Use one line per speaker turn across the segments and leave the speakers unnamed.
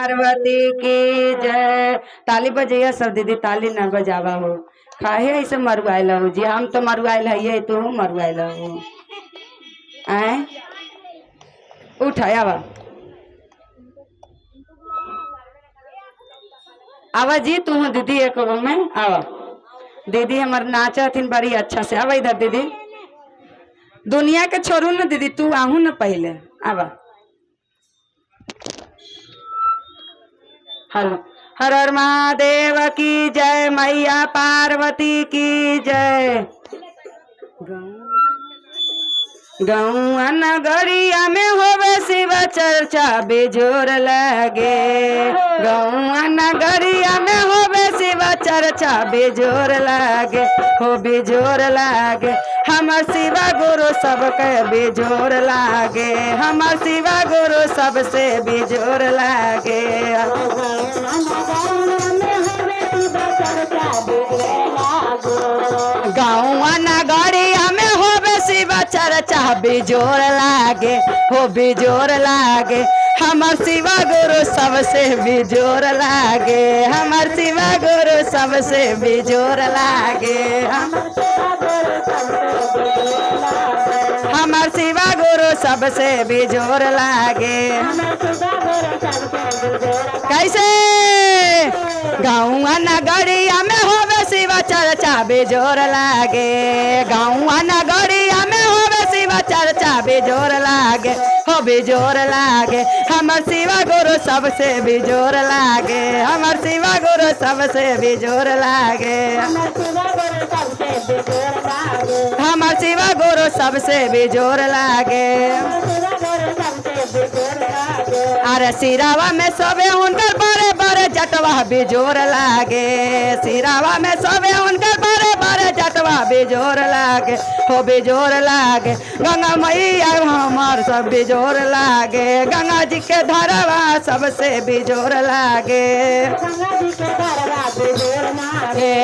पार्वती की जय। ताली बजैया सब दीदी, ताली न बजावा हो। काहे ऐसे मरुआल हो जी? हम तो मरुआल है, तू मरुआल हो। आए उठ आवा आवा जी, तू दीदी एक में आवा। दीदी हमार नाचा थी बड़ी अच्छा से। आवा इधर दीदी, दुनिया के छोड़ू न दीदी, तू आहू न पहले आवा। हेलो, हर हर महादेव की जय, मैया पार्वती की जय। गौआ नगरिया में होवे शिव चर्चा बेजोर लगे। गौआ नगरिया में होवे शिव चर्चा बेजोर लागे, हो बेजोर लागे। हमर शिवा गुरु सबके बेजोर लागे, हमर शिवा गुरु सबसे बेजोर लागे। गौआ नगरिया में होवे शिव चर्चा बेजोर लागे, हो बेजोर लागे। हमर शिवा गुरु सबसे बेजोर लागे, हमर शिवा गुरु सबसे बेजोर लागे। हमर शिवा गुरु सबसे बेजोर लागे। कैसे? गौआ नगरिया में होवे शिव चर्चा बेजोर लागे, गौआ नगरिया में होवे शिव चर्चा बेजोर लागे, हो बेजोर लागे। हमर शिवा गुरु सबसे बेजोर लागे, हमर शिवा गुरु सबसे बेजोर लागे। हमर शिवा गुरु सबसे बेजोर लागे। अरे सिरावा में सोवे उनकर बड़े बड़े जटवा बेजोर लागे, सिरावा में सोवे उनकर बड़े बड़े जटवा बेजोर लागे, हो बेजोर लागे। गंगा मैया हमार सब बेजोर लागे, गंगा जी के धरवा सबसे बेजोर लागे।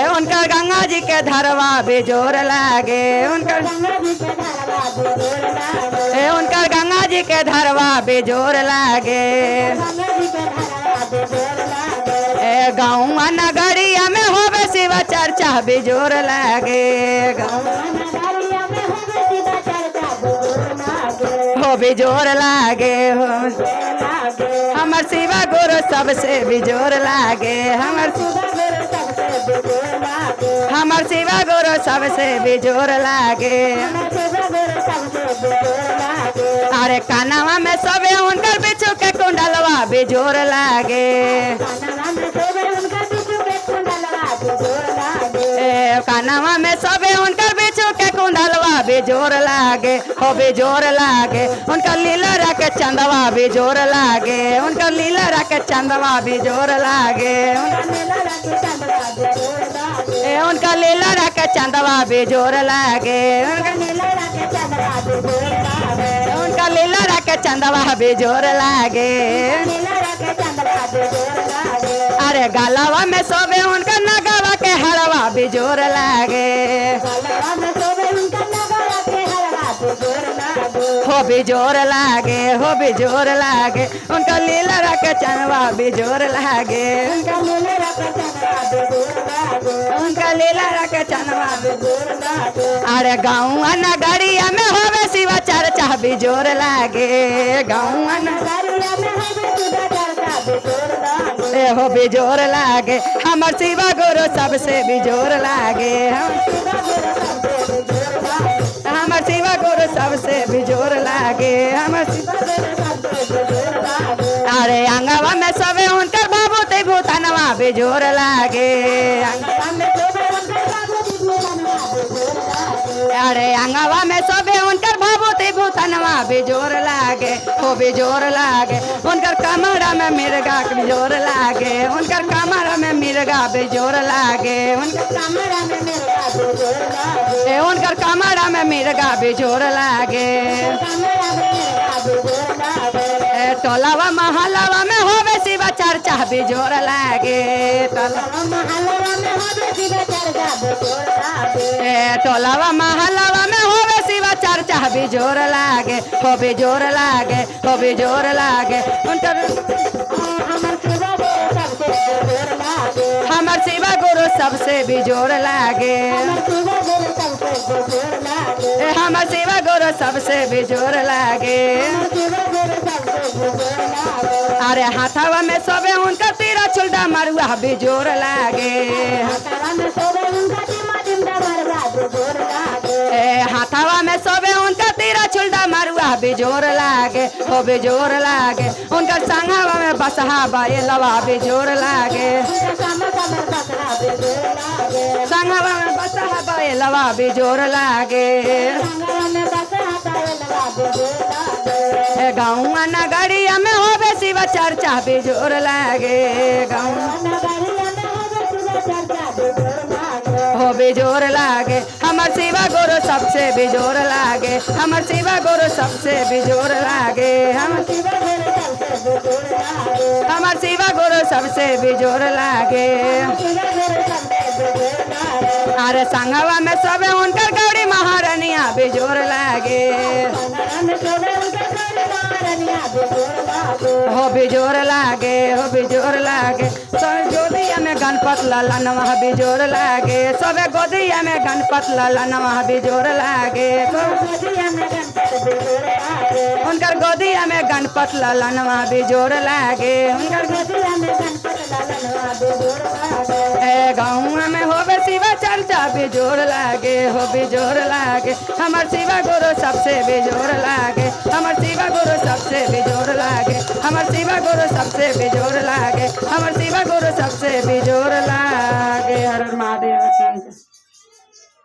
उनकर गंगा जी के धरवा बेजोर लागे, उनकर गंगा जी के धरवा बेजोर लागे। गौआ नगरिया में होवे शिव चर्चा बेजोर लागे, हो बेजोर लागे, हो हमर शिवा गुरु सबसे बेजोर लागे, हमर शिवा गुरु सबसे बेजोर लागे। अरे कानवा में सबे उनकर बिच्छू के कुंडलवा बेजोर लागे, कानवा में सबे उनकर बिच्छू के कुंडलवा बेजोर लागे, हो बेजोर लागे। उनका लीला रखे चंदवा बेजोर लागे, उनका लीला रखे चंदवा बेजोर लागे, उनका लीला रखे चंदवा बेजोर लागे, उनका लीला रखे चंदवा बेजोर लागे। अरे गालावा में सोवे उनका नगावा के हरवा बेजोर लागे, हो बेजोर लागे, हो बेजोर लागे। उनका लीला रखे चंदवा बेजोर लागे, उनका लीला रखे चंदवा बेजोर लागे। अरे गौआ नगरिया में होवे शिव चर्चा बेजोर लागे, गौआ नगरिया में हो बेजोर लागे। हमर शिवा गुरु सबसे बेजोर लागे, हमर शिवा गुरु सबसे बेजोर लागे, हमर। अरे अंगवा में सबे उनकर बाबूते भूतनवा बेजोर लागे, अरे अंगवा में सबे उनकर बाबूते भूतनवा बेजोर लागे, हो बेजोर लागे। उनकर कमरा में मिर्गा बेजोर लागे, उनकर कमरा में मिर्गा बेजोर लागे, उनकर कमरा में मिर्गा बेजोर लागे, उनकर कमरा में मिर्गा बेजोर लागे। टोलावा महलावा में होवे शिव चर्चा बेजोर लागे, टोलावा महलावा में होवे शिव चर्चा बेजोर लागे, टोलावा महलावा में होवे शिव चर्चा बेजोर लागे, हो बेजोर लागे, हो बेजोर लागे। उनकर सबसे बिजोर लागे हमर शिवा गुरु सबसे बिजोर लागे अरे हाथवा में सोबे उनका तीरा छुलटा मरुआ बिजोर लागे हाथवा में सोबे उनका तीरा छुलटा मरुआ बिजोर लागे हो बिजोर लागे उनका संगवा में बसहा बैलवा बिजोर लागे संगवा में बसहा बैलवा बिजोर लागे गाँव नगरिया में होबे शिवा चर्चा बिजोर लागे गाँव हो बिजोर लागे हमर शिवा गुरु सबसे बिजोर लागे हमर शिवा गुरु सबसे बिजोर लागे हमर शिवा गुरु सबसे बिजोर लागे अरे संगवा में सबे उनकर गौरी महारानिया बिजोर लागे हो बिजोर लागे हो बिजोर लागे सब गोदिया में गणपत लाला नमः बिजोर लागे सबे गोदिया में गणपत लाला नमः बिजोर लागे उनकर गोदिया में गणपत लाला नमः बिजोर लागे उनकर गोदिया में गणपत लाला नमः बिजोर लागे गाँव में होबे शिवा चर्चा बिजोर लागे हो बिजोर लागे हमर शिवा गुरु सबसे बिजोर लागे हमर शिवा गुरु सबसे बिजोर लागे हमर शिवा गुरु सबसे बिजोर लागे हमर शिवा गुरु सबसे बिजोर लागे हर हर महादेव की